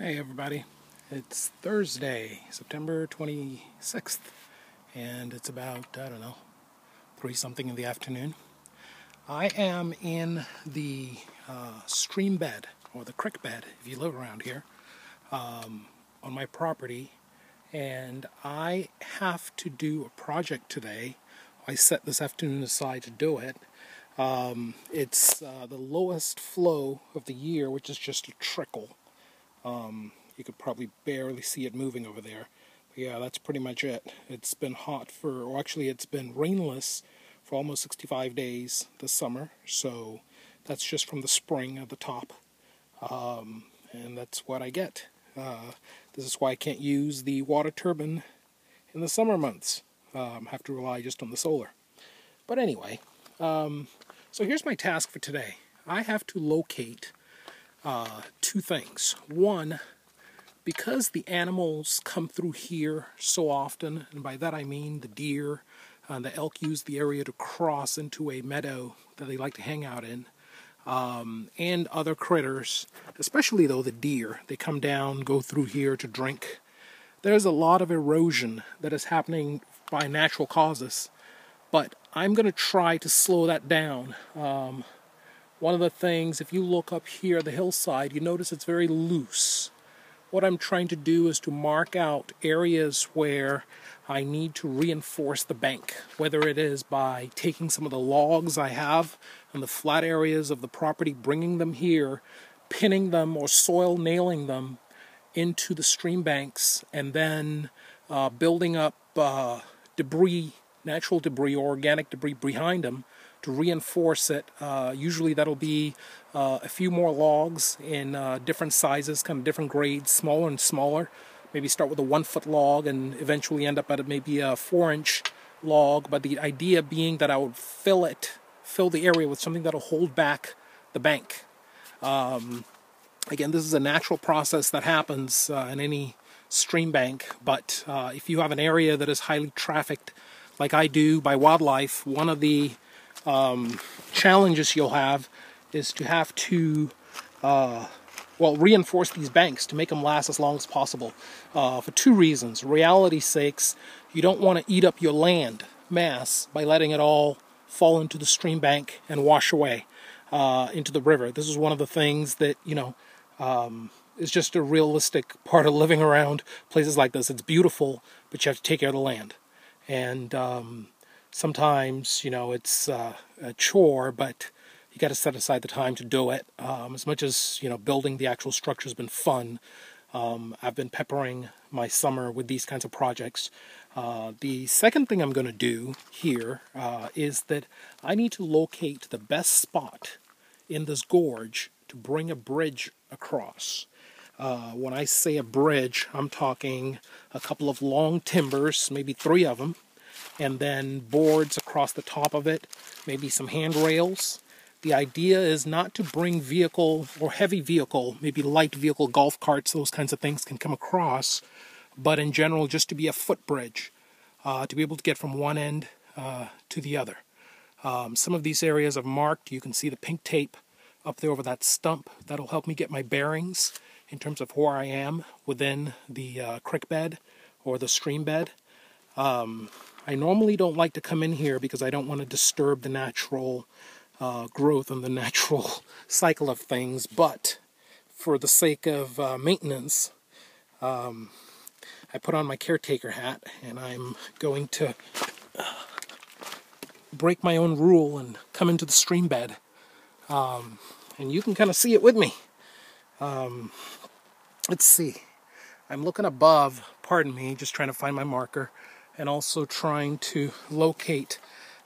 Hey everybody, it's Thursday, September 26th, and it's about, I don't know, 3 something in the afternoon. I am in the stream bed, or the creek bed, if you live around here, on my property, and I have to do a project today. I set this afternoon aside to do it. It's the lowest flow of the year, which is just a trickle. You could probably barely see it moving over there. But yeah, that's pretty much it. It's been hot or actually it's been rainless for almost 65 days this summer. So that's just from the spring at the top. And that's what I get. This is why I can't use the water turbine in the summer months. Have to rely just on the solar. But anyway, so here's my task for today. I have to locate 2 things. One, because the animals come through here so often, and by that I mean the deer, the elk use the area to cross into a meadow that they like to hang out in, and other critters, especially though the deer, they come down, go through here to drink. There's a lot of erosion that is happening by natural causes, but I'm going to try to slow that down. One of the things, if you look up here, the hillside, you notice it's very loose. What I'm trying to do is to mark out areas where I need to reinforce the bank, whether it is by taking some of the logs I have in the flat areas of the property, bringing them here, pinning them or soil nailing them into the stream banks, and then building up debris, natural debris or organic debris behind them, to reinforce it. Usually that'll be a few more logs in different sizes, kind of different grades, smaller and smaller. Maybe start with a 1-foot log and eventually end up at maybe a 4-inch log. But the idea being that I would fill the area with something that'll hold back the bank. Again, this is a natural process that happens in any stream bank. But if you have an area that is highly trafficked, like I do, by wildlife, one of the challenges you'll have is to have to reinforce these banks to make them last as long as possible for 2 reasons. Reality's sakes, you don't want to eat up your land mass by letting it all fall into the stream bank and wash away into the river. This is one of the things that, is just a realistic part of living around places like this. It's beautiful, but you have to take care of the land. And sometimes, it's a chore, but you got to set aside the time to do it. As much as, building the actual structure has been fun, I've been peppering my summer with these kinds of projects. The second thing I'm going to do here is that I need to locate the best spot in this gorge to bring a bridge across. When I say a bridge, I'm talking a couple of long timbers, maybe 3 of them, and then boards across the top of it, maybe some handrails. The idea is not to bring vehicle or heavy vehicle, maybe light vehicle, golf carts, those kinds of things can come across, but in general just to be a footbridge, to be able to get from one end to the other. Some of these areas I've marked. You can see the pink tape up there over that stump. That'll help me get my bearings in terms of where I am within the creek bed or the stream bed. I normally don't like to come in here because I don't want to disturb the natural growth and the natural cycle of things, but for the sake of maintenance, I put on my caretaker hat and I'm going to break my own rule and come into the stream bed, and you can kind of see it with me. Let's see, I'm looking above, pardon me, just trying to find my marker, and also trying to locate,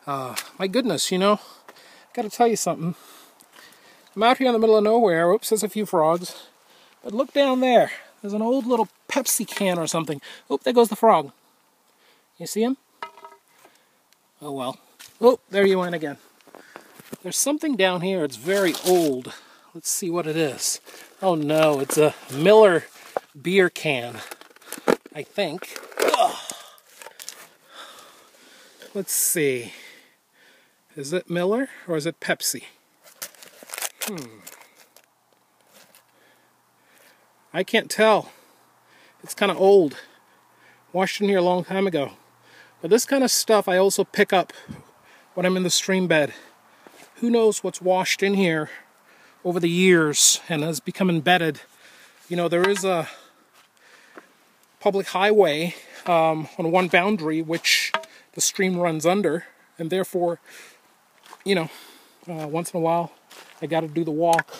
my goodness, gotta tell you something. I'm out here in the middle of nowhere. Oops, there's a few frogs. But look down there. There's an old little Pepsi can or something. Oop, there goes the frog. You see him? Oh well. Oh, there you went again. There's something down here. It's very old. Let's see what it is. Oh no, it's a Miller beer can, I think. Ugh. Let's see. Is it Miller or is it Pepsi? I can't tell. It's kind of old. Washed in here a long time ago. But this kind of stuff I also pick up when I'm in the stream bed. Who knows what's washed in here over the years and has become embedded. You know, there is a public highway on one boundary which the stream runs under, and therefore, you know, once in a while I got to do the walk.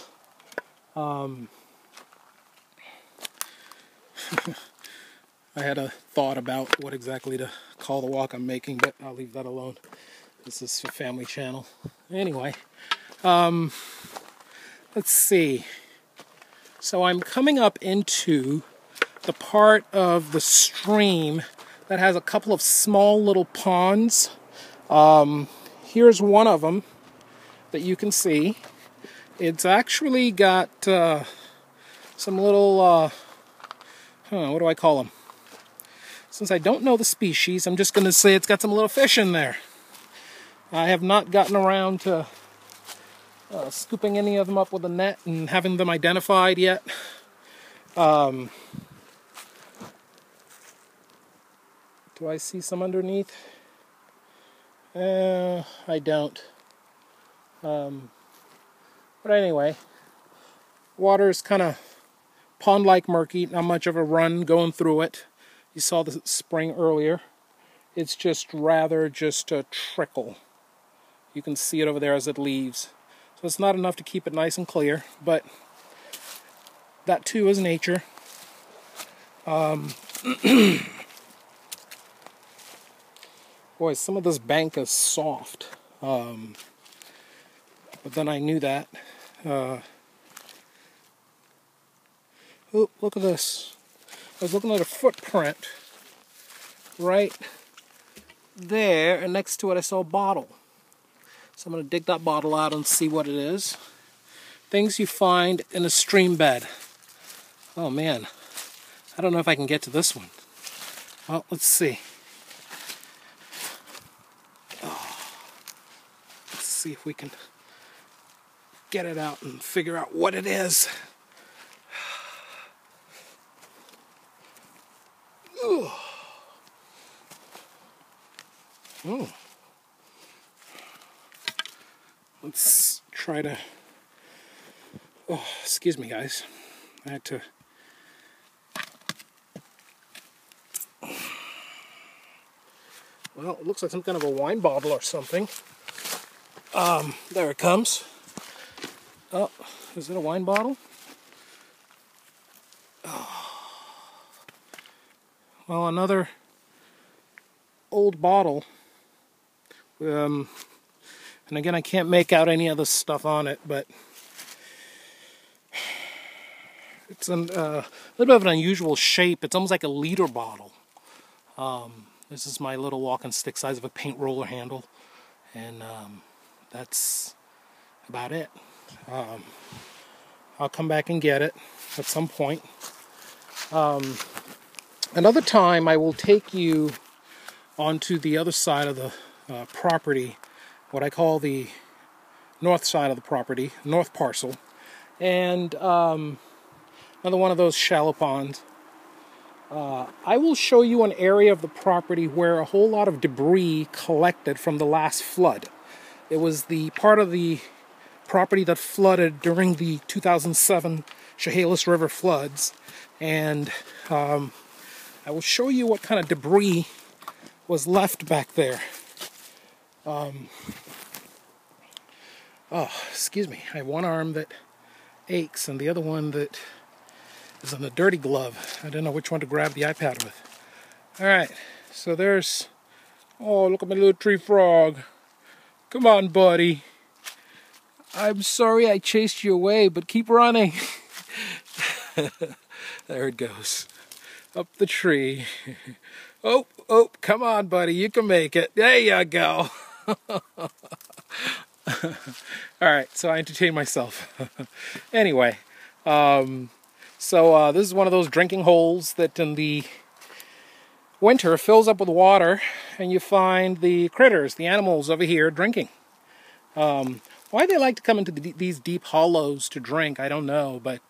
I had a thought about what exactly to call the walk I'm making, but I'll leave that alone. This is a family channel. Anyway, let's see. So I'm coming up into the part of the stream that has a couple of small little ponds. Here's one of them that you can see. It's actually got some little, what do I call them? Since I don't know the species, I'm just going to say it's got some little fish in there. I have not gotten around to scooping any of them up with a net and having them identified yet. Do I see some underneath? I don't. But anyway, water is kind of pond-like murky, not much of a run going through it. You saw the spring earlier. It's just rather just a trickle. You can see it over there as it leaves. So it's not enough to keep it nice and clear, but that too is nature. Boy, some of this bank is soft. But then I knew that. Oh, look at this. I was looking at a footprint right there, and next to it I saw a bottle. So I'm going to dig that bottle out and see what it is. Things you find in a stream bed. Oh man, I don't know if I can get to this one. Well, let's see. Let's see if we can get it out and figure out what it is. Oh. Let's try to... Oh, excuse me, guys. I had to... Well, it looks like some kind of a wine bottle or something. There it comes. Oh, is it a wine bottle? Oh. Well, another old bottle. And again, I can't make out any other stuff on it, but it's a little bit of an unusual shape. It's almost like a liter bottle. This is my little walking stick size of a paint roller handle, and that's about it. I'll come back and get it at some point. Another time I will take you onto the other side of the property, what I call the north side of the property, north parcel, and another one of those shallow ponds. I will show you an area of the property where a whole lot of debris collected from the last flood. It was the part of the property that flooded during the 2007 Chehalis River floods, and I will show you what kind of debris was left back there. Oh, excuse me. I have one arm that aches and the other one that is in a dirty glove. I don't know which one to grab the iPad with. Alright, so there's... Oh, look at my little tree frog. Come on, buddy. I'm sorry I chased you away, but keep running. There it goes. Up the tree. Oh, come on, buddy. You can make it. There you go. Alright, so I entertained myself. Anyway, so this is one of those drinking holes that in the winter fills up with water, and you find the critters, the animals over here drinking. Why they like to come into these deep hollows to drink, I don't know, but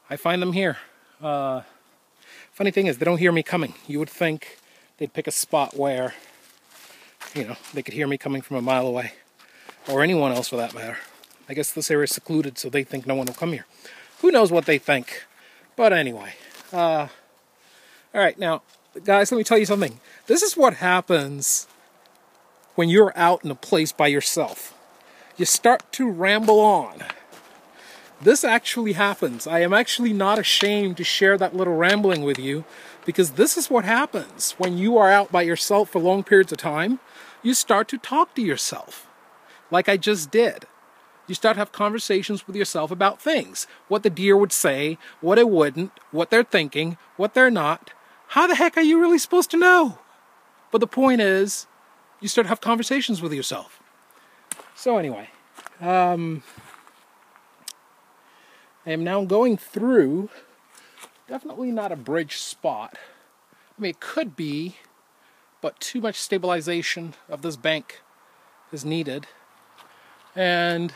I find them here. Funny thing is, they don't hear me coming. You would think they'd pick a spot where, you know, they could hear me coming from a mile away. Or anyone else for that matter. I guess this area is secluded, so they think no one will come here. Who knows what they think? But anyway. Alright, now, guys, let me tell you something. This is what happens when you're out in a place by yourself. You start to ramble on. This actually happens. I am actually not ashamed to share that little rambling with you, because this is what happens when you are out by yourself for long periods of time. You start to talk to yourself, like I just did. You start to have conversations with yourself about things. What the deer would say, what it wouldn't, what they're thinking, what they're not. How the heck are you really supposed to know? But the point is, you start to have conversations with yourself. So anyway, I am now going through, definitely not a bridge spot. I mean, it could be, but too much stabilization of this bank is needed. And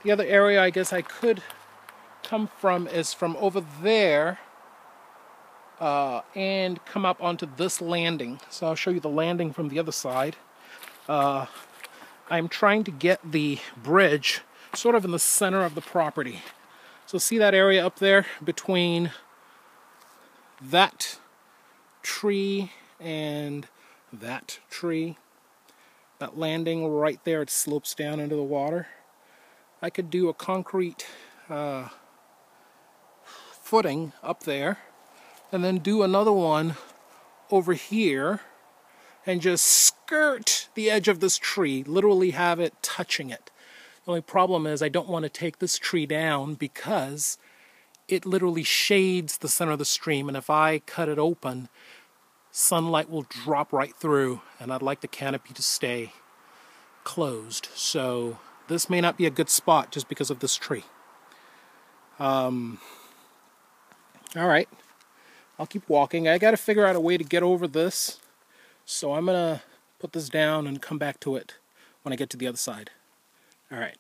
the other area I guess I could come from is from over there and come up onto this landing. So I'll show you the landing from the other side. I'm trying to get the bridge sort of in the center of the property. So see that area up there between that tree and that tree? That landing right there, it slopes down into the water. I could do a concrete footing up there and then do another one over here and just skirt the edge of this tree, literally have it touching it. The only problem is I don't want to take this tree down because it literally shades the center of the stream, and if I cut it open, sunlight will drop right through, and I'd like the canopy to stay closed. So this may not be a good spot just because of this tree. Alright, I'll keep walking. I got to figure out a way to get over this, so I'm going to put this down and come back to it when I get to the other side. All right.